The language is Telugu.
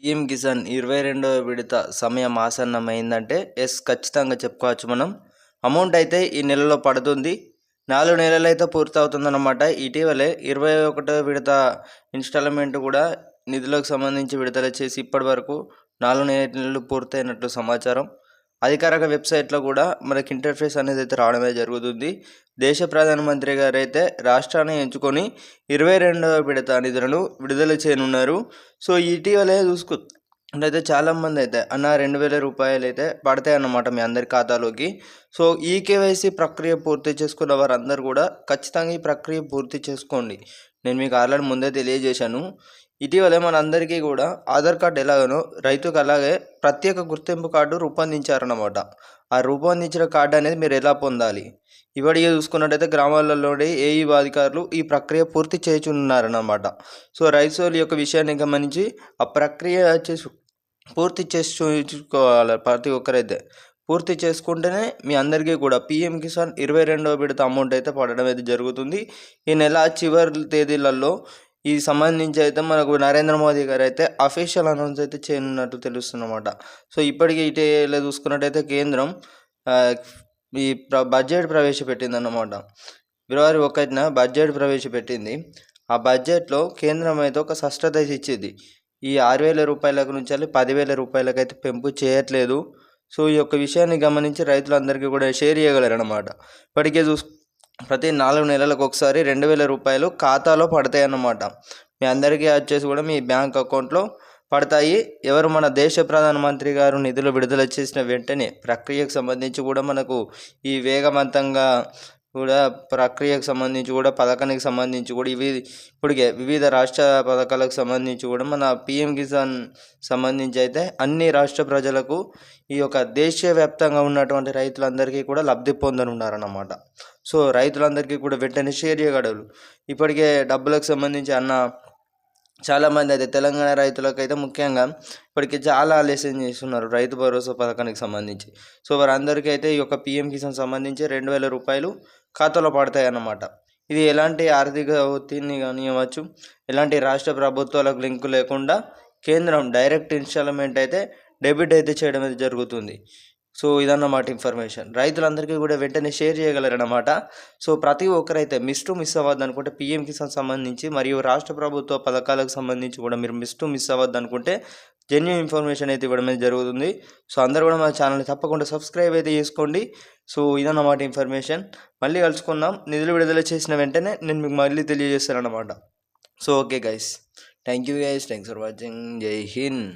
పీఎం కిసాన్ 22వ విడత సమయం ఆసన్నమైందంటే ఖచ్చితంగా చెప్పుకోవచ్చు మనం. అమౌంట్ అయితే ఈ నెలలో పడుతుంది. 4 నెలలైతే పూర్తవుతుందన్నమాట. ఇటీవలే 21వ విడత ఇన్‌స్టాల్‌మెంట్ కూడా నిధులకు సంబంధించి విడుదల చేసి ఇప్పటి వరకు 4 నెలలు పూర్తయినట్లు సమాచారం. అధికారిక వెబ్సైట్లో కూడా మనకి ఇంటర్ఫేస్ అనేది అయితే రావడమే జరుగుతుంది. దేశ ప్రధానమంత్రి గారైతే రాష్ట్రాన్ని ఎంచుకొని 22వ విడత నిధులను విడుదల చేయనున్నారు. సో ఇటీవలే చూసుకున్నట్లయితే చాలామంది అయితే అన్న 2,000 రూపాయలు అయితే పడతాయన్నమాట మీ అందరి ఖాతాలోకి. సో ఈ కేవైసీ ప్రక్రియ పూర్తి చేసుకున్న వారందరూ కూడా ఖచ్చితంగా ఈ ప్రక్రియ పూర్తి చేసుకోండి. నేను మీకు ఆల్రెడీ ముందే తెలియజేశాను. ఇటీవలే మనందరికీ కూడా ఆధార్ కార్డు ఎలాగనో రైతుకు అలాగే ప్రత్యేక గుర్తింపు కార్డు రూపొందించారన్నమాట. ఆ రూపొందించిన కార్డు అనేది మీరు ఎలా పొందాలి? ఇప్పటికే చూసుకున్నట్టయితే గ్రామాలలోని ఏఈ అధికారులు ఈ ప్రక్రియ పూర్తి చేయుచున్నారన్నమాట. సో రైతుల యొక్క విషయాన్ని గమనించి ఆ ప్రక్రియ పూర్తి చేసి చూయించుకోవాలి ప్రతి ఒక్కరైతే. పూర్తి చేసుకుంటేనే మీ అందరికీ కూడా పీఎం కిసాన్ 22వ విడత అమౌంట్ అయితే పడడం అయితే జరుగుతుంది. ఈ నెల చివరి తేదీలలో ఈ సంబంధించి అయితే మనకు నరేంద్ర మోదీ గారు అయితే అఫీషియల్ అనౌన్స్ అయితే చేయనున్నట్టు తెలుస్తున్నమాట. సో ఇప్పటికే ఇటీవల చూసుకున్నట్టయితే కేంద్రం ఈ బడ్జెట్ ప్రవేశపెట్టిందన్నమాట. ఫిబ్రవరి 1న బడ్జెట్ ప్రవేశపెట్టింది. ఆ బడ్జెట్లో కేంద్రం అయితే ఒక స్పష్టత ఇచ్చింది. ఈ 6,000 రూపాయల నుంచి 10,000 రూపాయలకైతే పెంపు చేయట్లేదు. సో ఈ యొక్క విషయాన్ని గమనించి రైతులందరికీ కూడా షేర్ చేయగలరన్నమాట. ఇప్పటికే ప్రతి 4 నెలలకు ఒకసారి 2,000 రూపాయలు ఖాతాలో పడతాయి అన్నమాట. మీ అందరికీ వచ్చేసి కూడా మీ బ్యాంక్ అకౌంట్లో పడతాయి. ఎవరు మన దేశ ప్రధానమంత్రి గారు నిధులు విడుదల చేసిన వెంటనే ప్రక్రియకు సంబంధించి కూడా మనకు ఈ వేగవంతంగా కూడా ప్రక్రియకు సంబంధించి కూడా పథకానికి సంబంధించి కూడా ఇప్పటికే వివిధ రాష్ట్ర పథకాలకు సంబంధించి కూడా మన పీఎం కిసాన్ సంబంధించి అయితే అన్ని రాష్ట్ర ప్రజలకు ఈ యొక్క దేశవ్యాప్తంగా ఉన్నటువంటి రైతులందరికీ కూడా లబ్ధి పొందనున్నారన్నమాట. సో రైతులందరికీ కూడా వెంటనే షేర్ చేయగలరు. ఇప్పటికే డబ్బులకు సంబంధించి చాలామంది అయితే తెలంగాణ రైతులకైతే ముఖ్యంగా ఇప్పటికి చాలా ఆలస్యం చేస్తున్నారు రైతు భరోసా పథకానికి సంబంధించి. సో వారందరికీ అయితే ఈ యొక్క పీఎం కిసాన్ సంబంధించి 2,000 రూపాయలు ఖాతాలో పడతాయి అన్నమాట. ఇది ఎలాంటి ఆర్థిక ఒత్తిడిని కానివ్వచ్చు, ఎలాంటి రాష్ట్ర ప్రభుత్వాలకు లింకు లేకుండా కేంద్రం డైరెక్ట్ ఇన్‌స్టాల్‌మెంట్ అయితే డెబిట్ అయితే చేయడం అయితే జరుగుతుంది. సో ఇదన్నమాట ఇన్ఫర్మేషన్. రైతులందరికీ కూడా వెంటనే షేర్ చేయగలరన్నమాట. సో ప్రతి ఒక్కరైతే మిస్ అవ్వద్దు అనుకుంటే పీఎం కిసాన్ సంబంధించి మరియు రాష్ట్ర ప్రభుత్వ పథకాలకు సంబంధించి కూడా మీరు మిస్ అవ్వద్దు అనుకుంటే జెన్యూన్ ఇన్ఫర్మేషన్ అయితే ఇవ్వడం అనేది జరుగుతుంది. సో అందరూ కూడా మన ఛానల్ని తప్పకుండా సబ్స్క్రైబ్ అయితే చేసుకోండి. సో ఇదన్నమాట ఇన్ఫర్మేషన్. మళ్ళీ కలుసుకుందాం. నిధులు విడుదల చేసిన వెంటనే నేను మీకు మళ్ళీ తెలియజేస్తానన్నమాట. So okay guys, thank you guys, thanks for watching. Jai Hind.